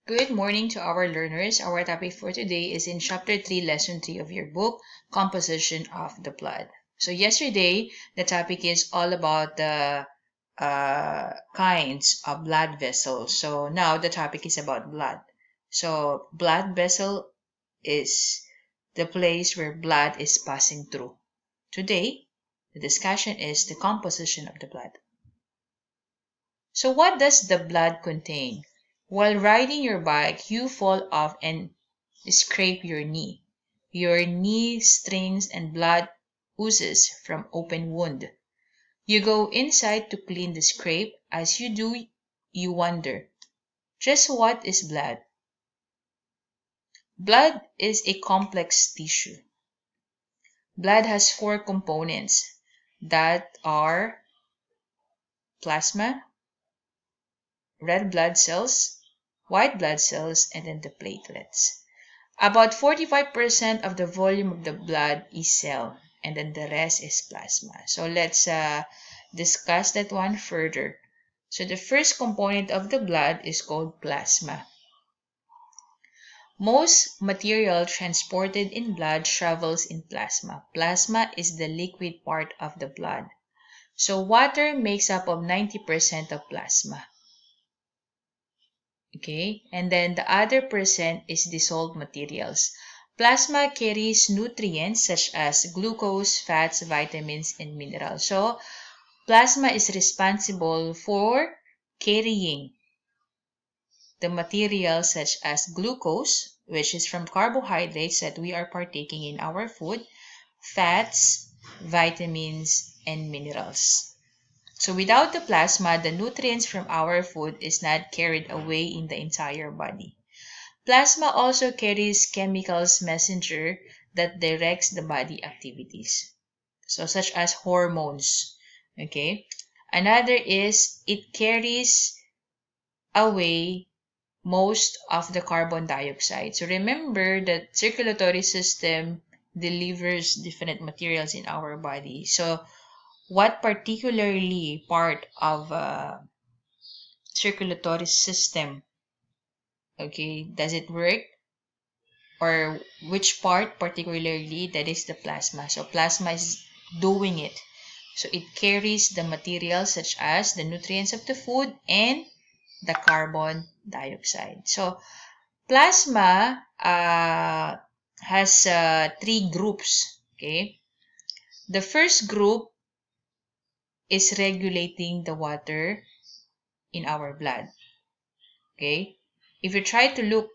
Good morning to our learners. Our topic for today is in Chapter 3, Lesson 3 of your book, Composition of the Blood. So yesterday, the topic is all about the kinds of blood vessels. So now the topic is about blood. So blood vessel is the place where blood is passing through. Today, the discussion is the composition of the blood. So what does the blood contain? While riding your bike, you fall off and scrape your knee. Your knee strings and blood oozes from open wound. You go inside to clean the scrape. As you do, you wonder, just what is blood? Blood is a complex tissue. Blood has 4 components that are plasma, red blood cells, white blood cells, and then the platelets. About 45% of the volume of the blood is cell, and then the rest is plasma. So let's discuss that one further. So the first component of the blood is called plasma. Most material transported in blood travels in plasma. Plasma is the liquid part of the blood. So water makes up of 90% of plasma. Okay, and then the other percent is dissolved materials. Plasma carries nutrients such as glucose, fats, vitamins, and minerals. So plasma is responsible for carrying the materials such as glucose, which is from carbohydrates that we are partaking in our food, fats, vitamins, and minerals. So without the plasma, the nutrients from our food is not carried away in the entire body. Plasma also carries chemicals messenger that directs the body activities. So such as hormones. Okay. Another is it carries away most of the carbon dioxide. So remember that circulatory system delivers different materials in our body. So what particularly part of circulatory system, okay, does it work? Or which part particularly? That is the plasma. So plasma is doing it. So it carries the materials such as the nutrients of the food and the carbon dioxide. So plasma has 3 groups. Okay, the first group is regulating the water in our blood. Okay, if you try to look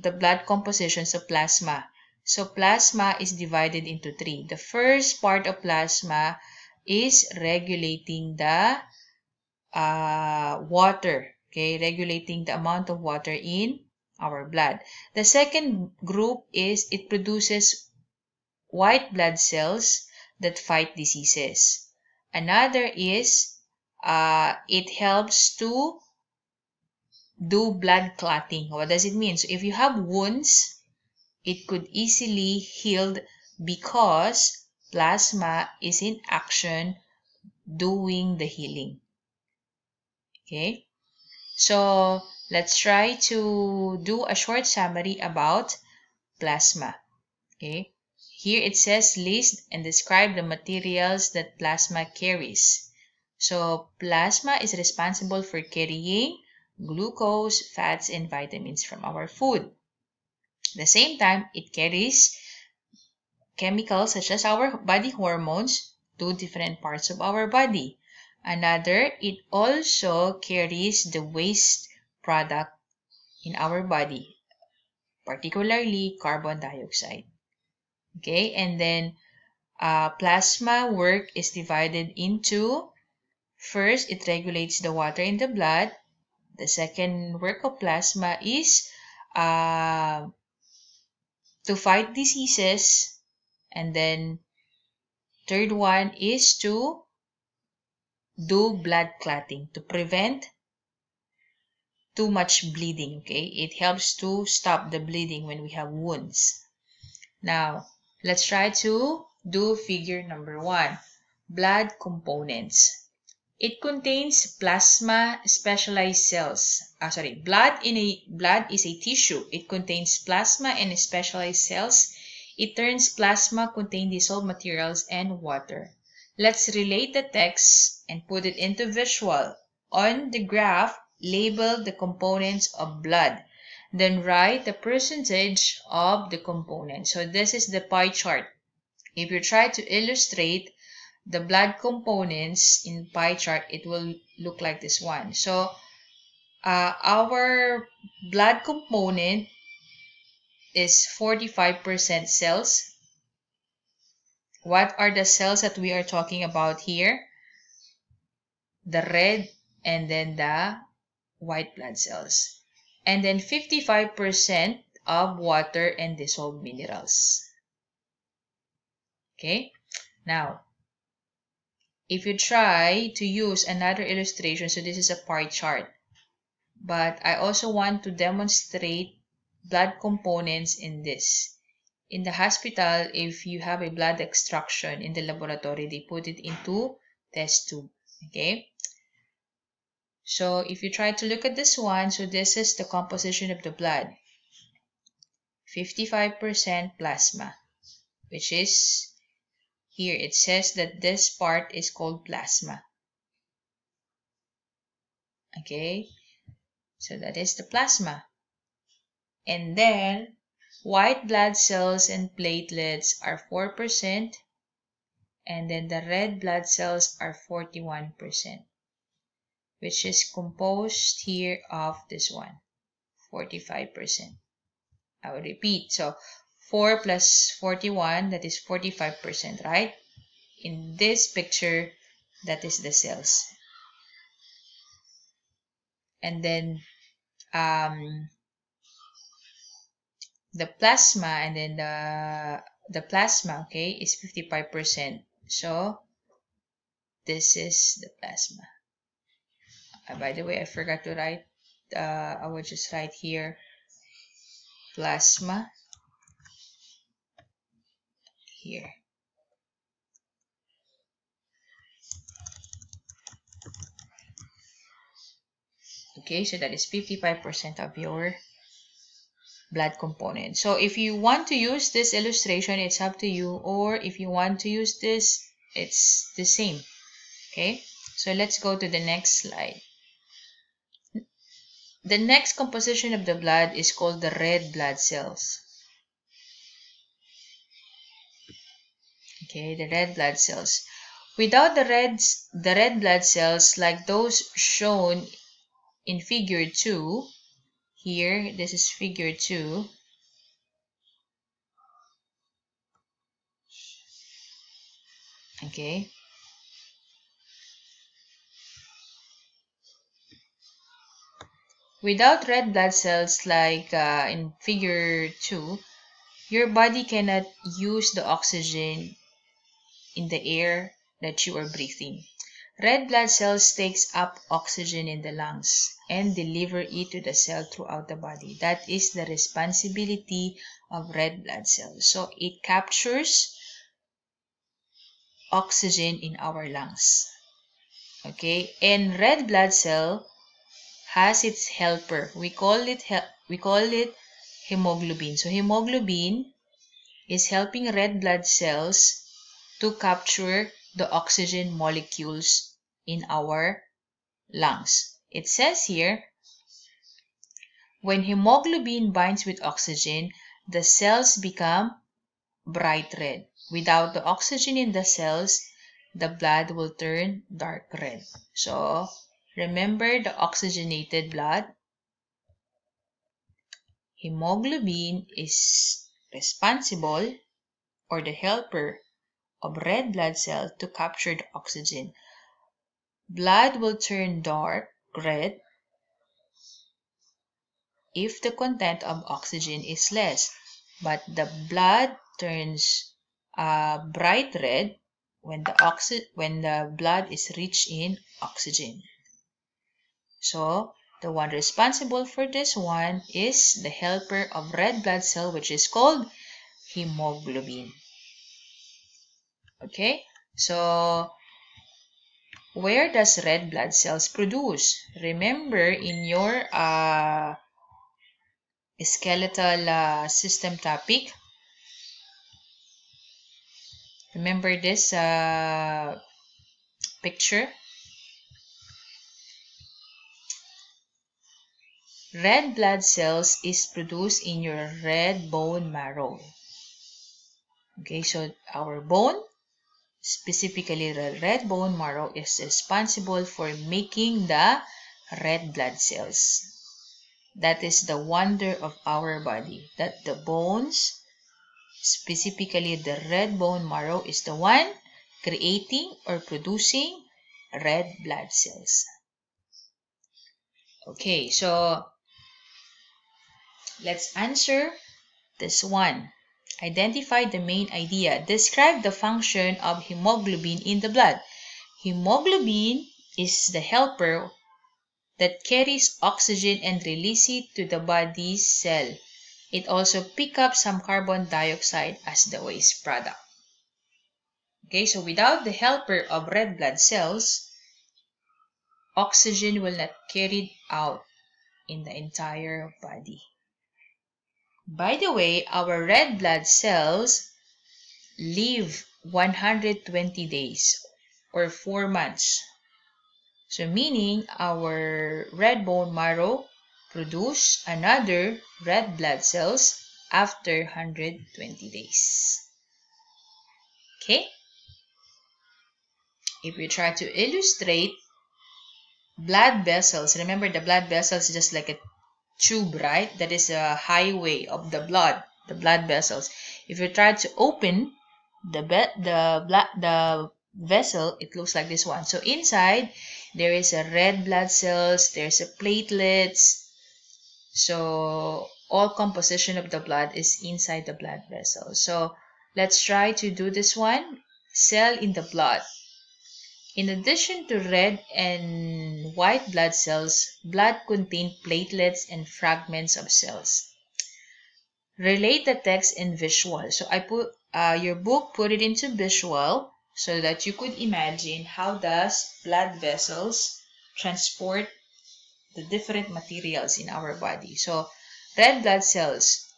the blood compositions of plasma, so plasma is divided into 3. The first part of plasma is regulating the water, okay, regulating the amount of water in our blood. The second group is it produces white blood cells that fight diseases. Another is it helps to do blood clotting. What does it mean? So if you have wounds, it could easily healed because plasma is in action doing the healing. Okay, so let's try to do a short summary about plasma. Okay, here it says list and describe the materials that plasma carries. So plasma is responsible for carrying glucose, fats, and vitamins from our food. At the same time, it carries chemicals such as our body hormones to different parts of our body. Another, it also carries the waste product in our body, particularly carbon dioxide. Okay, and then plasma work is divided into, first, it regulates the water in the blood. The second work of plasma is to fight diseases. And then third one is to do blood clotting, to prevent too much bleeding. Okay, it helps to stop the bleeding when we have wounds. Now, let's try to do figure number 1, blood components. It contains plasma specialized cells. Blood is a tissue. It contains plasma and specialized cells. It turns plasma, contain dissolved materials, and water. Let's relate the text and put it into visual. On the graph, label the components of blood. Then write the percentage of the components. So this is the pie chart. If you try to illustrate the blood components in pie chart, it will look like this one. So our blood component is 45% cells. What are the cells that we are talking about here? The red and then the white blood cells. And then 55% of water and dissolved minerals. Okay, now if you try to use another illustration, so this is a pie chart, but I also want to demonstrate blood components in this. In the hospital, if you have a blood extraction in the laboratory, they put it into test tube. Okay, so if you try to look at this one, so this is the composition of the blood. 55% plasma, which is here it says that this part is called plasma. Okay, so that is the plasma. And then white blood cells and platelets are 4%, and then the red blood cells are 41%, which is composed here of this one, 45%. I will repeat. So 4 plus 41, that is 45%, right? In this picture, that is the cells. And then the plasma, and then the plasma, okay, is 55%. So this is the plasma. By the way, I forgot to write. I will just write here plasma here. Okay, so that is 55% of your blood component. So if you want to use this illustration, it's up to you, or if you want to use this, it's the same. Okay, so let's go to the next slide. The next composition of the blood is called the red blood cells. Okay, the red blood cells. Without the red blood cells, like those shown in figure 2, here, this is figure 2. Okay. Without red blood cells, like in figure 2, your body cannot use the oxygen in the air that you are breathing. Red blood cells takes up oxygen in the lungs and deliver it to the cell throughout the body. That is the responsibility of red blood cells. So it captures oxygen in our lungs. Okay, and red blood cell has its helper. We call it hemoglobin. So hemoglobin is helping red blood cells to capture the oxygen molecules in our lungs. It says here, when hemoglobin binds with oxygen, the cells become bright red. Without the oxygen in the cells, the blood will turn dark red. So remember the oxygenated blood. Hemoglobin is responsible, or the helper, of red blood cells to capture the oxygen. Blood will turn dark red if the content of oxygen is less, but the blood turns bright red when the blood is rich in oxygen. So the one responsible for this one is the helper of red blood cell, which is called hemoglobin. Okay, so where does red blood cells produce? Remember in your skeletal system topic, remember this picture? Red blood cells is produced in your red bone marrow. Okay, so our bone, specifically the red bone marrow, is responsible for making the red blood cells. That is the wonder of our body, that the bones, specifically the red bone marrow, is the one creating or producing red blood cells. Okay, so let's answer this one. Identify the main idea. Describe the function of hemoglobin in the blood. Hemoglobin is the helper that carries oxygen and release it to the body's cell. It also picks up some carbon dioxide as the waste product. Okay, so without the helper of red blood cells, oxygen will not carried out in the entire body. By the way, our red blood cells live 120 days or 4 months. So meaning our red bone marrow produce another red blood cells after 120 days. Okay? If we try to illustrate blood vessels, remember the blood vessels is just like a tube, right? That is a highway of the blood vessels. If you try to open the vessel, it looks like this one. So inside there is a red blood cells, there's a platelets. So all composition of the blood is inside the blood vessel. So let's try to do this one. Cell in the blood. In addition to red and white blood cells, blood contains platelets and fragments of cells. Relate the text in visual. So I put your book, put it into visual so that you could imagine how does blood vessels transport the different materials in our body. So red blood cells,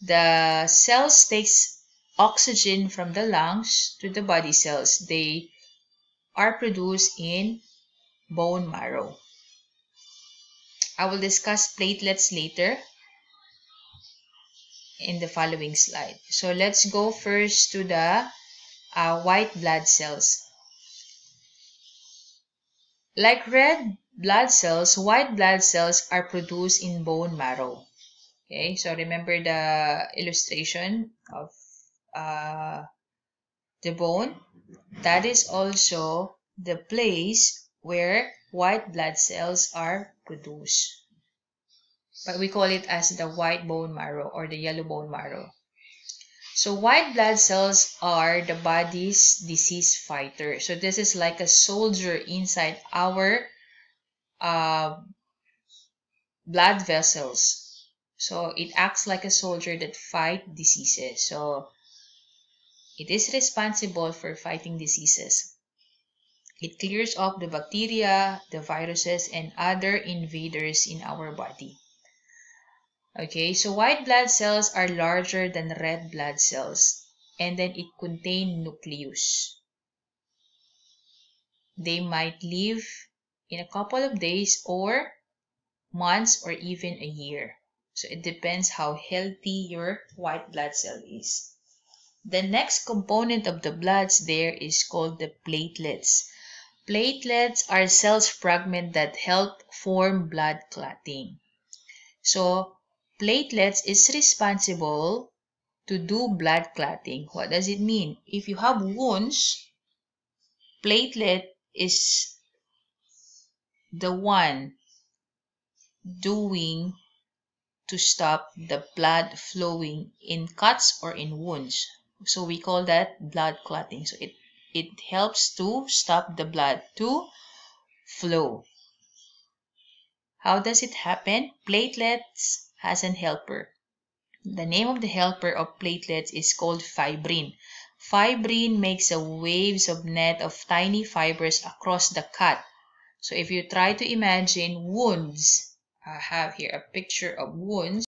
the cells takes oxygen from the lungs to the body cells. They are produced in bone marrow. I will discuss platelets later in the following slide. So let's go first to the white blood cells. Like red blood cells, white blood cells are produced in bone marrow. Okay, so remember the illustration of the bone. That is also the place where white blood cells are produced. But we call it as the white bone marrow or the yellow bone marrow. So white blood cells are the body's disease fighter. So this is like a soldier inside our blood vessels. So it acts like a soldier that fights diseases. So it is responsible for fighting diseases. It clears off the bacteria, the viruses, and other invaders in our body. Okay, so white blood cells are larger than red blood cells, and then it contains nucleus. They might live in a couple of days or months or even a year. So it depends how healthy your white blood cell is. The next component of the bloods there is called the platelets. Platelets are cells fragments that help form blood clotting. So platelets is responsible to do blood clotting. What does it mean? If you have wounds, platelet is the one doing to stop the blood flowing in cuts or in wounds. So we call that blood clotting. So it helps to stop the blood to flow. How does it happen? Platelets has an helper. The name of the helper of platelets is called fibrin. Fibrin makes a waves of net of tiny fibers across the cut. So if you try to imagine wounds, I have here a picture of wounds.